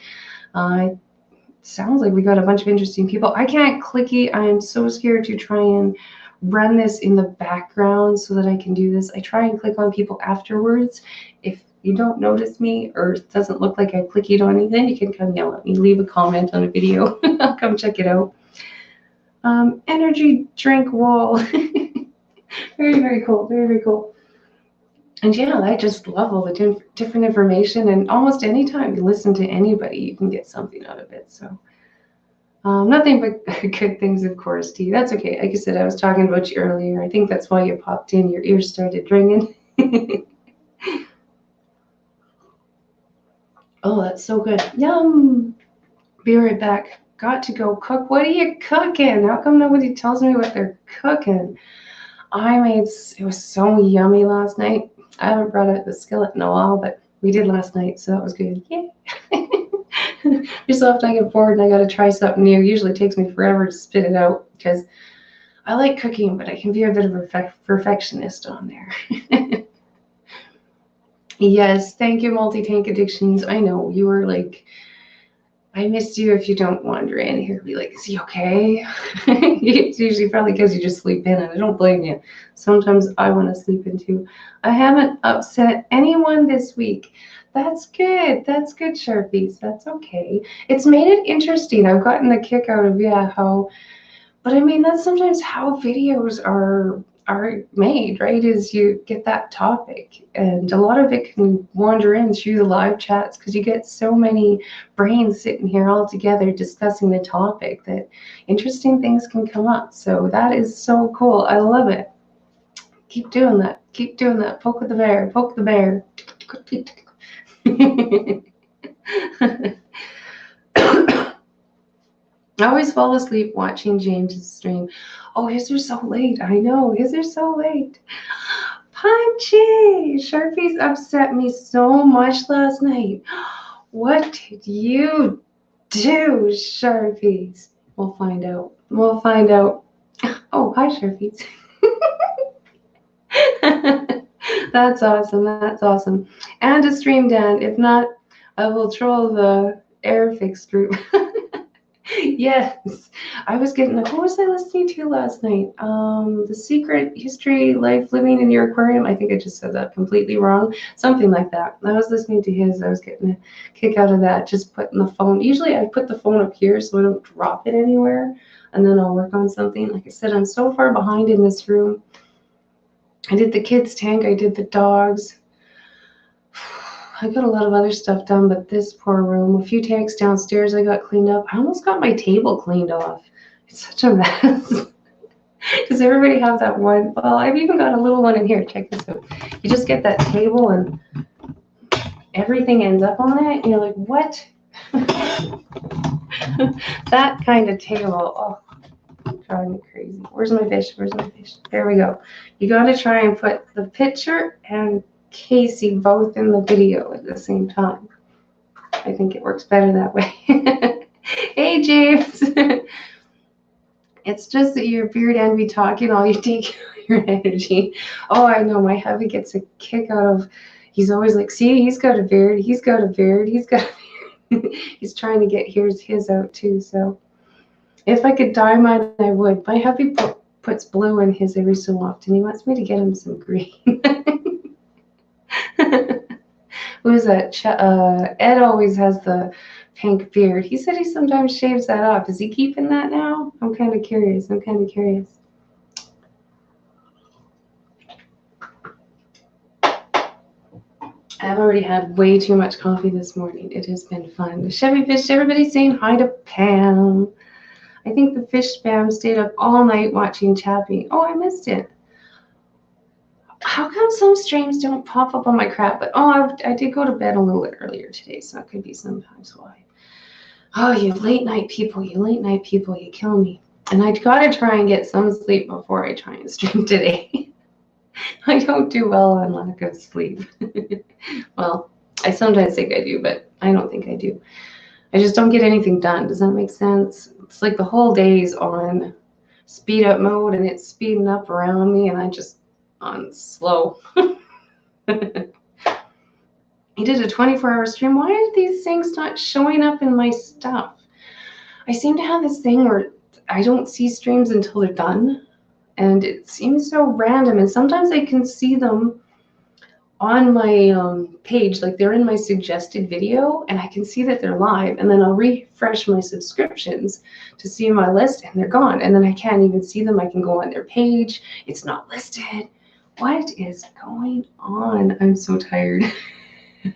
Sounds like we got a bunch of interesting people. I can't clicky. I am so scared to try and run this in the background so that I can do this. I try and click on people afterwards. If you don't notice me or it doesn't look like I clicked on anything, you can come yell at me, leave a comment on a video. I'll come check it out. Energy drink wall. Very, very cool. Very, very cool. And yeah, I just love all the different information. And almost anytime you listen to anybody, you can get something out of it. So nothing but good things, of course, T. That's okay. Like I said, I was talking about you earlier. I think that's why you popped in. Your ears started ringing. Oh, that's so good. Yum. Be right back. Got to go cook. What are you cooking? How come nobody tells me what they're cooking? It was so yummy last night. I haven't brought out the skillet in a while, but we did last night, so that was good. Yay. Just so often I get bored and I gotta try something new. Usually it takes me forever to spit it out because I like cooking, but I can be a bit of a perfectionist on there. Yes, thank you, Multi-Tank Addictions. I know, you were like, I missed you if you don't wander in here. Be like, is he okay? It's usually probably because you just sleep in, and I don't blame you. Sometimes I want to sleep in too. I haven't upset anyone this week. That's good. That's good, Sharpies. That's okay. It's made it interesting. I've gotten a kick out of, yeah, how, but I mean, that's sometimes how videos are made, right? Is you get that topic and a lot of it can wander in through the live chats because you get so many brains sitting here all together discussing the topic that interesting things can come up. So that is so cool. I love it. Keep doing that. Keep doing that. Poke the bear. Poke the bear. I always fall asleep watching James's stream. Oh, his are so late. I know, his are so late. Punchy! Sharpies upset me so much last night. What did you do, Sharpies? We'll find out. We'll find out. Oh, hi, Sharpies. That's awesome. That's awesome. And a stream, Dan. If not, I will troll the Airfix group. Yes, I was getting. What was I listening to last night? The Secret History, Life Living in Your Aquarium. I think I just said that completely wrong. Something like that. I was listening to his. I was getting a kick out of that. Just putting the phone. Usually I put the phone up here so I don't drop it anywhere, and then I'll work on something. Like I said, I'm so far behind in this room. I did the kids' tank. I did the dogs. I got a lot of other stuff done, but this poor room, a few tanks downstairs I got cleaned up. I almost got my table cleaned off. It's such a mess. Does everybody have that one? Well, I've even got a little one in here. Check this out. You just get that table and everything ends up on it. And you're like, what? That kind of table, oh, driving me crazy. Where's my fish? Where's my fish? There we go. You got to try and put the picture and Casey both in the video at the same time. I think it works better that way. Hey, James. It's just that your beard envy talking, all you take your energy. Oh, I know. My hubby gets a kick out of, he's always like, see, he's got a beard. He's got a beard. He's got a beard. He's trying to get his out too. So if I could dye mine, I would. My hubby puts blue in his every so often. He wants me to get him some green. Who's that? Ed always has the pink beard. He said he sometimes shaves that off. Is he keeping that now? I'm kind of curious. I've already had way too much coffee this morning. It has been fun. Chevy Fish, everybody's saying hi to Pam. I think the fish spam stayed up all night watching Chappie. Oh, I missed it. How come some streams don't pop up on my crap? But I did go to bed a little bit earlier today, so that could be sometimes why. Oh, you late night people, you kill me. And I gotta try and get some sleep before I try and stream today. I don't do well on lack of sleep. Well, I sometimes think I do, but I don't think I do. I just don't get anything done. Does that make sense? It's like the whole day's on speed up mode and it's speeding up around me and I just on slow. He did a 24-hour stream. Why are these things not showing up in my stuff? I seem to have this thing where I don't see streams until they're done. And it seems so random. And sometimes I can see them on my page, like they're in my suggested video, and I can see that they're live. And then I'll refresh my subscriptions to see my list, and they're gone. And then I can't even see them. I can go on their page. It's not listed. What is going on? I'm so tired.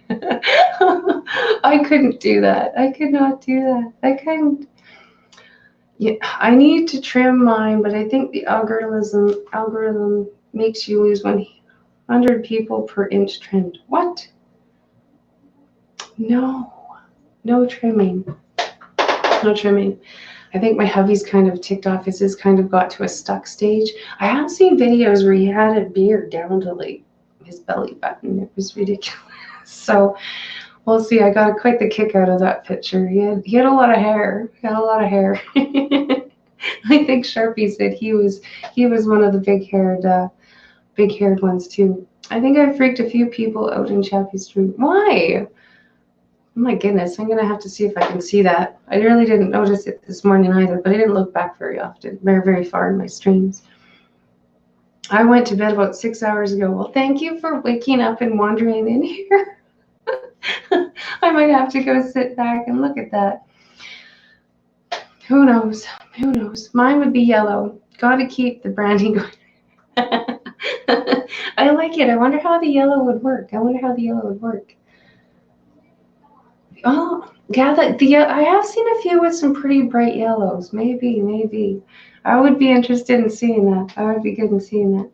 I couldn't do that. I could not do that. I couldn't. Yeah, I need to trim mine, but I think the algorithm makes you lose 100 people per inch trimmed. What? No trimming. No trimming. I think my hubby's kind of ticked off. His kind of got to a stuck stage. I have seen videos where he had a beard down to like his belly button. It was ridiculous. So we'll see. I got quite the kick out of that picture. He had a lot of hair. I think Sharpie said he was one of the big haired ones too. I think I freaked a few people out in Chappie Street. Why? Oh my goodness, I'm gonna have to see if I can see that. I really didn't notice it this morning either, but I didn't look back very often, very far in my streams. I went to bed about 6 hours ago. Well, thank you for waking up and wandering in here. I might have to go sit back and look at that. Who knows? Mine would be yellow. Gotta keep the branding going. I like it. I wonder how the yellow would work. Oh, yeah, I have seen a few with some pretty bright yellows. Maybe. I would be interested in seeing that. I would be good in seeing that.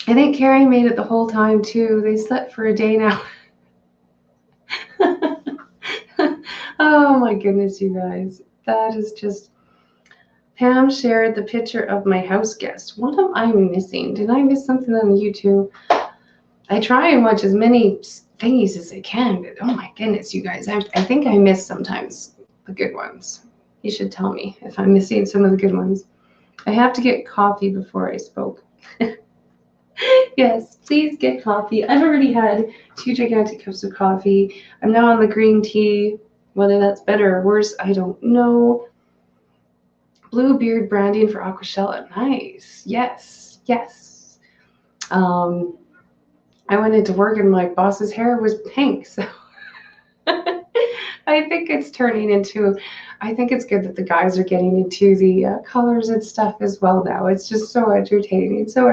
I think Carrie made it the whole time too. They slept for a day now. Oh my goodness, you guys. That is just... Pam shared the picture of my house guest. What am I missing? Did I miss something on YouTube? I try and watch as many thingies as I can, but oh my goodness, you guys. I think I miss sometimes the good ones. You should tell me if I'm missing some of the good ones. I have to get coffee before I spoke. Yes, please get coffee. I've already had 2 gigantic cups of coffee. I'm now on the green tea. Whether that's better or worse, I don't know. Blue beard branding for Aquashella. Nice. Yes. I went into work and my boss's hair was pink. So I think it's turning into, I think it's good that the guys are getting into the colors and stuff as well now. It's just so entertaining. So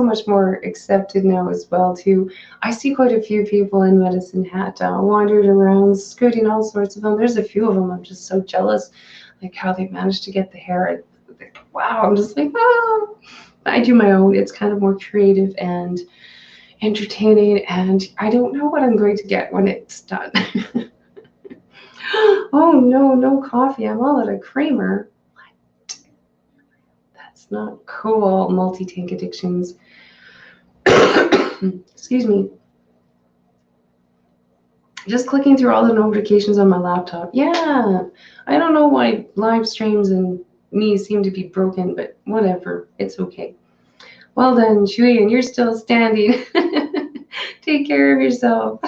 much more accepted now as well too. I see quite a few people in Medicine Hat wandering around, scooting all sorts of them. There's a few of them I'm just so jealous, like how they managed to get the hair. Wow, I'm just like, oh. I do my own. It's kind of more creative and entertaining, and I don't know what I'm going to get when it's done. Oh no, no coffee. I'm all out of creamer. What? That's not cool. Multi-tank addictions. Excuse me. Just clicking through all the notifications on my laptop. Yeah, I don't know why live streams and me seem to be broken, but whatever. It's okay. Well done, Shui, and you're still standing. Take care of yourself,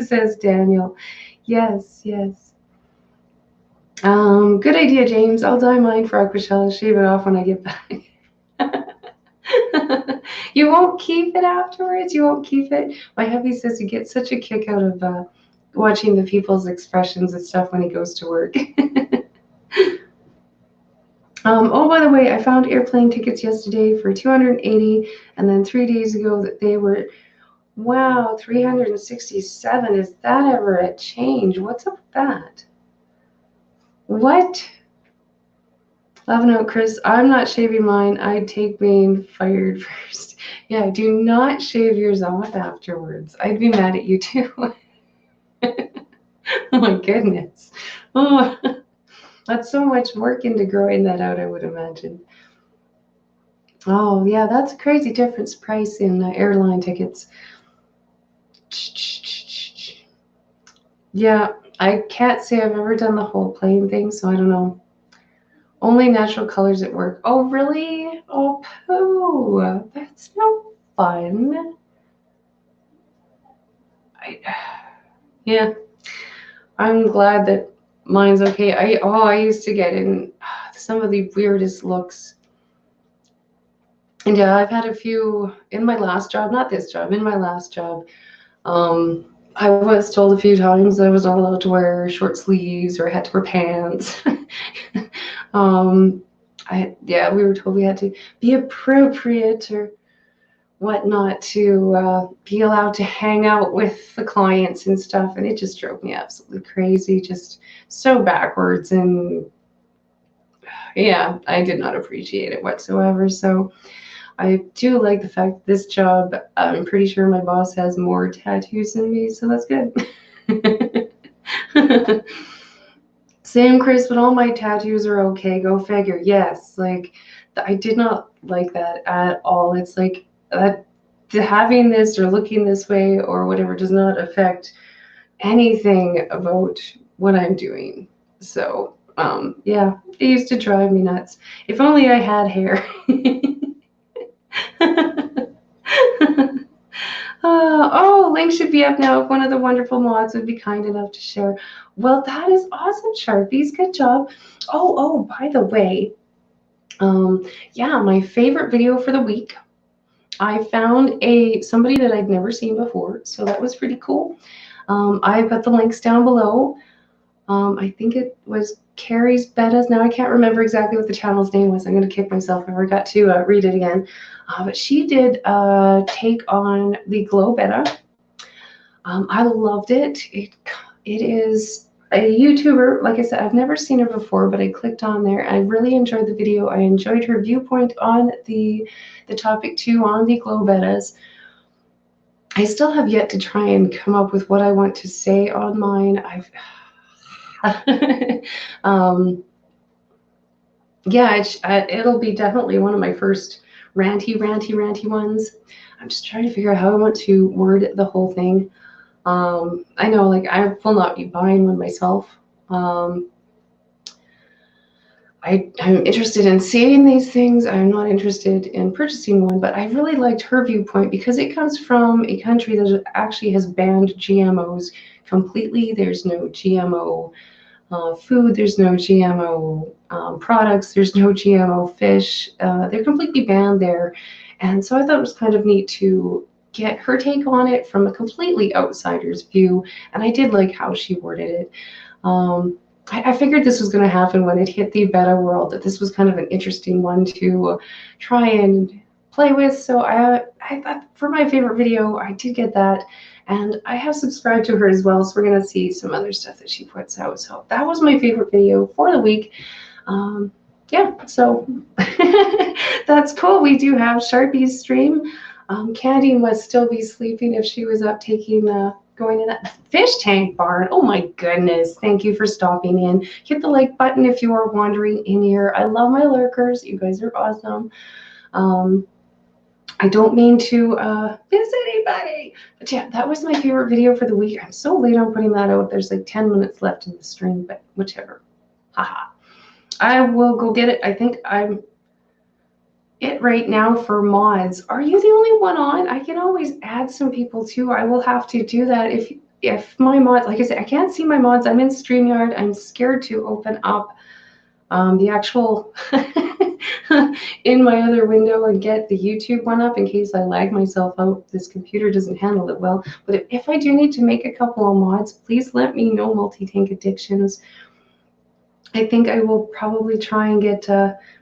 says Daniel. Yes, yes. Good idea, James. I'll dye mine for Aquashell. Shave it off when I get back. You won't keep it afterwards? You won't keep it? My hubby says he gets such a kick out of watching the people's expressions and stuff when he goes to work. Oh, by the way, I found airplane tickets yesterday for $280, and then 3 days ago that they were, wow, $367. Is that ever a change? What's up with that? What? Laughing out, Chris. I'm not shaving mine. I'd take being fired first. Yeah, do not shave yours off afterwards. I'd be mad at you too. Oh my goodness. Oh, that's so much work into growing that out, I would imagine. Oh, yeah, that's a crazy difference price in airline tickets. Yeah, I can't say I've ever done the whole plane thing, so I don't know. Only natural colors at work. Oh, really? Oh, poo. That's no fun. Yeah, I'm glad that mine's okay. I used to get in some of the weirdest looks. And yeah, I've had a few in my last job, not this job, in my last job. I was told a few times that I was not allowed to wear short sleeves or I had to wear pants. Yeah, we were told we had to be appropriate or whatnot to be allowed to hang out with the clients and stuff, and it just drove me absolutely crazy, just so backwards, and yeah, I did not appreciate it whatsoever. So I do like the fact that this job, I'm pretty sure my boss has more tattoos than me, so that's good. Same, Chris, but all my tattoos are okay. Go figure. Yes, like I did not like that at all. It's like having this or looking this way or whatever does not affect anything about what I'm doing. So, yeah, it used to drive me nuts. If only I had hair. Oh, link should be up now if one of the wonderful mods would be kind enough to share. Well, that is awesome, Sharpies. Good job. Oh, by the way, yeah, my favorite video for the week. I found somebody that I'd never seen before, so that was pretty cool. I've got the links down below. I think it was Carrie's Bettas. Now I can't remember exactly what the channel's name was. I'm going to kick myself if I forgot to read it again. But she did a take on the Glow Betta. I loved it. It is a YouTuber. Like I said, I've never seen her before, but I clicked on there. I really enjoyed the video. I enjoyed her viewpoint on the topic too, on the Glow Bettas. I still have yet to try and come up with what I want to say on mine. Yeah, it'll be definitely one of my first ranty ones. I'm just trying to figure out how I want to word the whole thing. I know, like, I will not be buying one myself. I'm interested in seeing these things. I'm not interested in purchasing one, but I really liked her viewpoint because it comes from a country that actually has banned GMOs completely. There's no GMO food, there's no GMO products, there's no GMO fish. They're completely banned there. And so I thought it was kind of neat to get her take on it from a completely outsider's view. And I did like how she worded it. I figured this was going to happen when it hit the beta world, that this was kind of an interesting one to try and play with. So I thought for my favorite video, I did get that. And I have subscribed to her as well, so we're going to see some other stuff that she puts out. So that was my favorite video for the week. Yeah, so that's cool. We do have Sharpie's stream. Candy must still be sleeping if she was up taking going in that fish tank barn. Oh my goodness. Thank you for stopping in. Hit the like button if you are wandering in here. I love my lurkers. You guys are awesome. I don't mean to miss anybody. But yeah, that was my favorite video for the week. I'm so late on putting that out. There's like 10 minutes left in the stream, but whichever. Haha. I will go get it. I think I'm it right now for mods. Are you the only one on? I can always add some people too. I will have to do that if my mods, like I said, I can't see my mods. I'm in StreamYard. I'm scared to open up the actual in my other window and get the YouTube one up in case I lag myself out. This computer doesn't handle it well. But if I do need to make a couple of mods, please let me know, Multi-Tank Addictions. I think I will probably try and get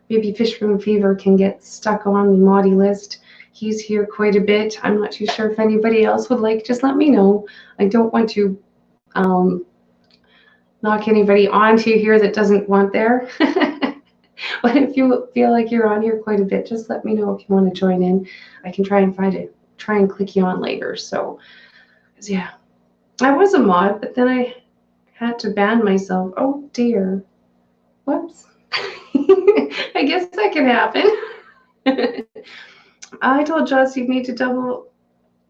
maybe Fishroom Fever can get stuck on the moddy list. He's here quite a bit. I'm not too sure if anybody else would like. Just let me know. I don't want to knock anybody onto here that doesn't want there. But if you feel like you're on here quite a bit, just let me know if you want to join in. I can try and try and click you on later. So, yeah, I was a mod, but then I had to ban myself. Oh dear. Whoops. I guess that can happen. I told Joss he'd need to double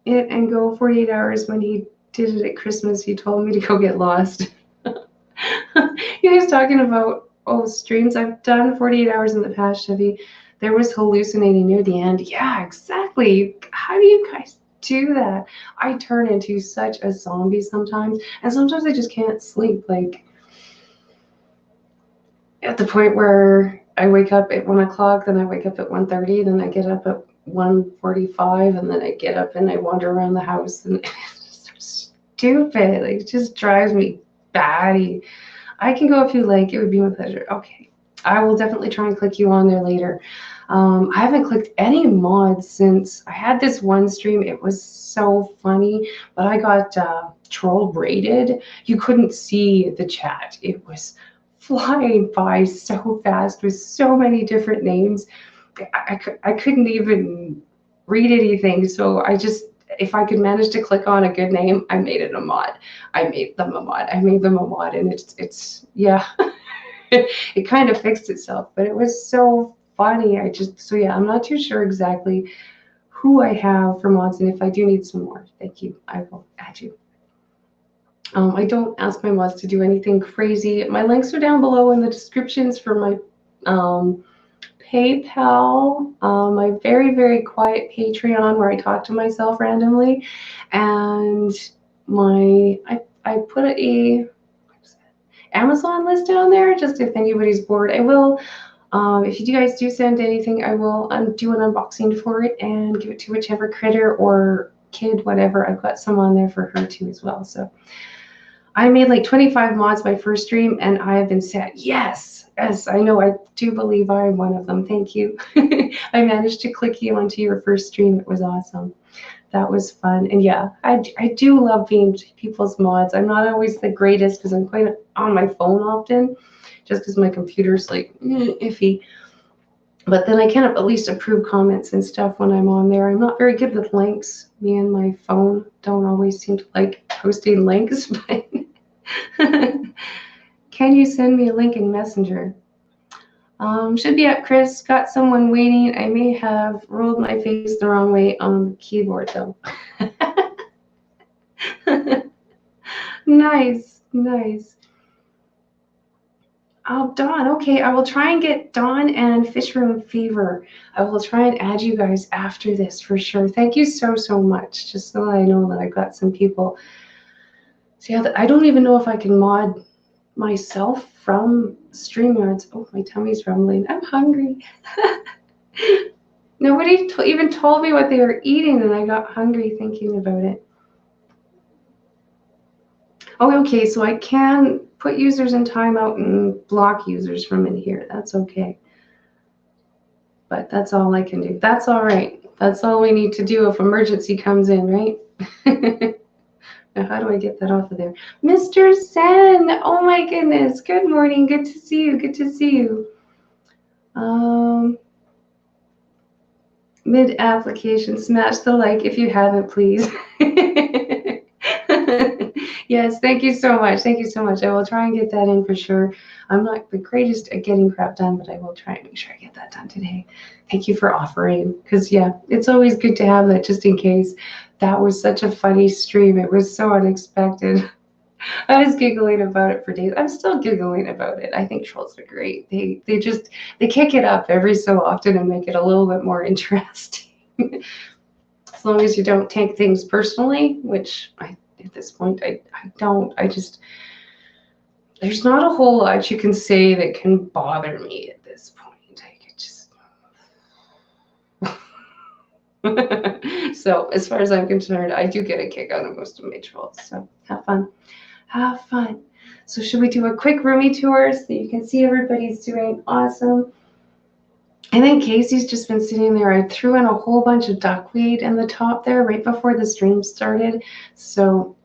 it and go 48 hours. When he did it at Christmas, he told me to go get lost. You guys talking about streams? I've done 48 hours in the past, Chevy. There was hallucinating near the end. Yeah, exactly. How do you guys do that? I turn into such a zombie sometimes, and sometimes I just can't sleep. Like at the point where I wake up at 1 o'clock, then I wake up at 1:30, then I get up at 1:45, and then I get up and I wander around the house, and it's so stupid. Like, it just drives me batty. I can go if you like. It would be my pleasure. Okay. I will definitely try and click you on there later. I haven't clicked any mods since I had this one stream. It was so funny, but I got troll raided. You couldn't see the chat. It was flying by so fast with so many different names. I couldn't even read anything. So I just, if I could manage to click on a good name, I made it a mod. I made them a mod. I made them a mod, and it's yeah, it kind of fixed itself. But it was so funny. So yeah, I'm not too sure exactly who I have for mods, and if I do need some more, thank you. I will add you. I don't ask my mods to do anything crazy. My links are down below in the descriptions for my PayPal, my very, very quiet Patreon where I talk to myself randomly, and I put a Amazon list down there just if anybody's bored. I will, if you guys do send anything, I will do an unboxing for it and give it to whichever critter or kid, whatever. I've got some on there for her too as well. So I made like 25 mods my first stream, and I have been sad. Yes, I know. I do believe I'm one of them. Thank you. I managed to click you onto your first stream. It was awesome. That was fun. And yeah, I do love being people's mods. I'm not always the greatest because I'm quite on my phone often, just because my computer's like iffy. But then I can at least approve comments and stuff when I'm on there. I'm not very good with links. Me and my phone don't always seem to like posting links, but can you send me a link in Messenger? Should be up, Chris. Got someone waiting. I may have rolled my face the wrong way on the keyboard, though. Nice, nice. Oh, Dawn. Okay, I will try and get Dawn and Fishroom Fever. I will try and add you guys after this for sure. Thank you so, so much. Just so that I know that I've got some people. So yeah, I don't even know if I can mod myself from StreamYards. Oh, my tummy's rumbling. I'm hungry. Nobody even told me what they were eating, and I got hungry thinking about it. Oh, okay, so I can put users in timeout and block users from in here. That's okay. But that's all I can do. That's all right. That's all we need to do if emergency comes in, right? Now, how do I get that off of there? Mr. Sen, oh my goodness. Good morning. Good to see you. Good to see you. Mid-application, smash the like if you haven't, please. Yes, thank you so much. Thank you so much. I will try and get that in for sure. I'm not the greatest at getting crap done, but I will try and make sure I get that done today. Thank you for offering, because yeah, it's always good to have that just in case. That was such a funny stream. It was so unexpected. I was giggling about it for days. I'm still giggling about it. I think trolls are great. They kick it up every so often and make it a little bit more interesting. As long as you don't take things personally, which at this point I don't. There's not a whole lot you can say that can bother me at this point. I could just so as far as I'm concerned, I do get a kick out of most of my trolls. So have fun. Have fun. So should we do a quick roomie tour so you can see everybody's doing awesome? I think Casey's just been sitting there. I threw in a whole bunch of duckweed in the top there right before the stream started. So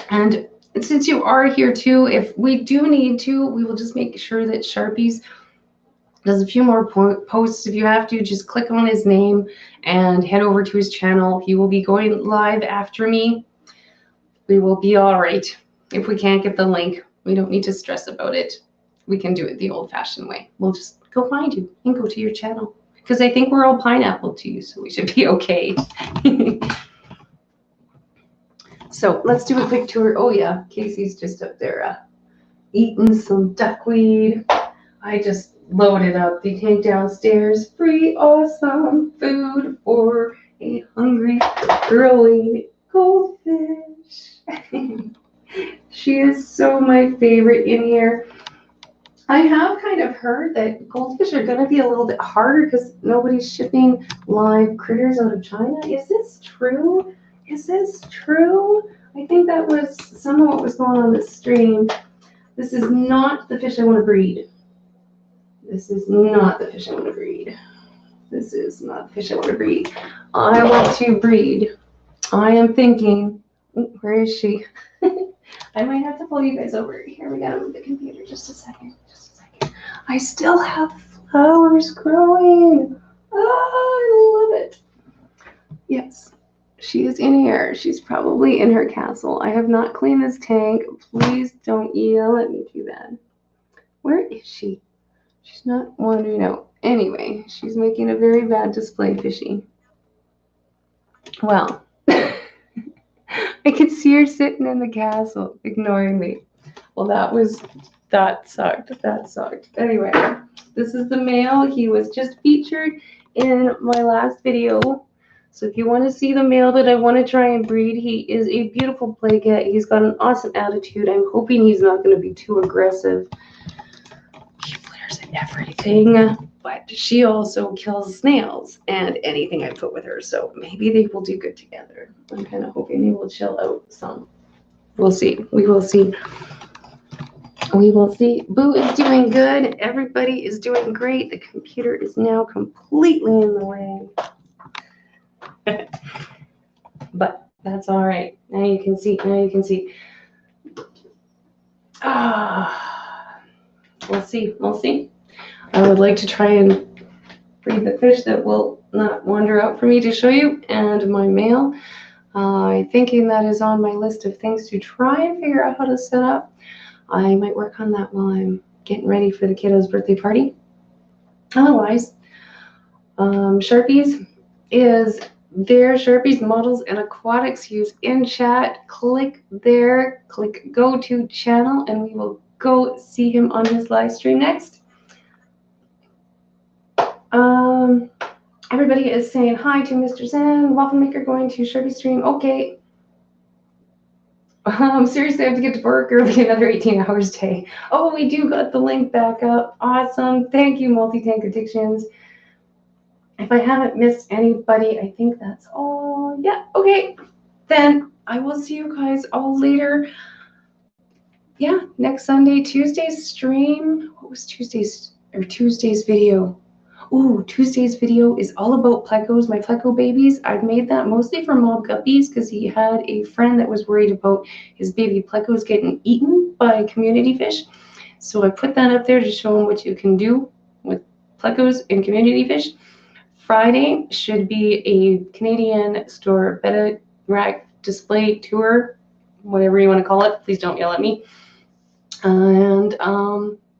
and since you are here too, if we do need to, we will just make sure that Sharpies does a few more posts. If you have to, just click on his name and head over to his channel. He will be going live after me. We will be all right. If we can't get the link, we don't need to stress about it. We can do it the old-fashioned way. We'll just go find you and go to your channel, because I think we're all pineapple to you, so we should be okay. So let's do a quick tour. Oh yeah, Casey's just up there eating some duckweed. I just loaded up the tank downstairs. Free awesome food for a hungry, growing goldfish. She is so my favorite in here. I have kind of heard that goldfish are going to be a little bit harder because nobody's shipping live critters out of China. Is this true? Is this true? I think that was some of what was going on this stream. This is not the fish I want to breed. This is not the fish I want to breed. This is not the fish I want to breed. I want to breed. I am thinking, where is she? I might have to pull you guys over. Here, we gotta move the computer just a second. Just a second. I still have flowers growing. Oh, I love it. Yes, she is in here. She's probably in her castle. I have not cleaned this tank. Please don't yell at me too bad. Where is she? She's not wandering out. Anyway, she's making a very bad display fishy. Well, I could see her sitting in the castle, ignoring me. Well, that sucked. That sucked. Anyway, this is the male. He was just featured in my last video. So if you want to see the male that I want to try and breed, he is a beautiful playcat. He's got an awesome attitude. I'm hoping he's not going to be too aggressive. He flares at everything, but she also kills snails and anything I put with her. So maybe they will do good together. I'm kind of hoping they will chill out some. We'll see. We will see. We will see. Boo is doing good. Everybody is doing great. The computer is now completely in the way. But that's all right. Now you can see. Now you can see. We'll see. We'll see. I would like to try and breed the fish that will not wander out for me to show you, and my male. I'm thinking that is on my list of things to try and figure out how to set up. I might work on that while I'm getting ready for the kiddo's birthday party. Otherwise, Sharpies is there. Sharpies models and aquatics use in chat. Click there, click go to channel, and we will go see him on his live stream next. Everybody is saying hi to Mr. Zen. Waffle maker going to Sharpie stream. Okay. Seriously, I have to get to work early, another 18 hours day. Oh, we do got the link back up. Awesome. Thank you, Multi-Tank Addictions. If I haven't missed anybody, I think that's all. Yeah, okay. Then I will see you guys all later. Yeah, next Sunday, Tuesday's stream. What was Tuesday's video? Ooh, Tuesday's video is all about plecos, my pleco babies. I've made that mostly for mob guppies because he had a friend that was worried about his baby plecos getting eaten by community fish. So I put that up there to show them what you can do with plecos and community fish. Friday should be a Canadian store betta rack display tour, whatever you want to call it. Please don't yell at me. And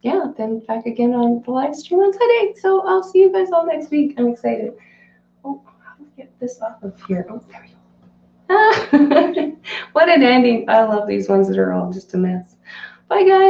yeah, then back again on the live stream on Sunday. So I'll see you guys all next week. I'm excited. Oh, how do we get this off of here? Oh, there we go. Ah, what an ending. I love these ones that are all just a mess. Bye, guys.